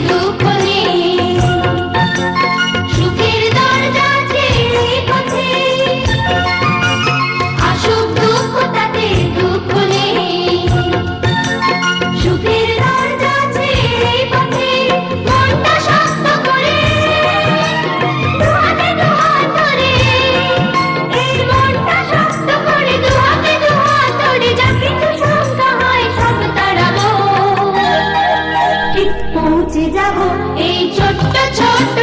দুঃখ নেই, সুখের দরজা আছে এই পথে, আসুক দুঃখ তাতে দুঃখ নেই, সুখের দরজা আছে এই পথে, মনটা শক্ত করে দুহাতে দুহাত ধরে, এই মনটা শক্ত করে দুহাতে দুহাত ধরে, যা কিছু শঙ্কা হয় সব তাড়াবো, ঠিক পৌঁছে যাবো এই ছোট্ট ছোট্ট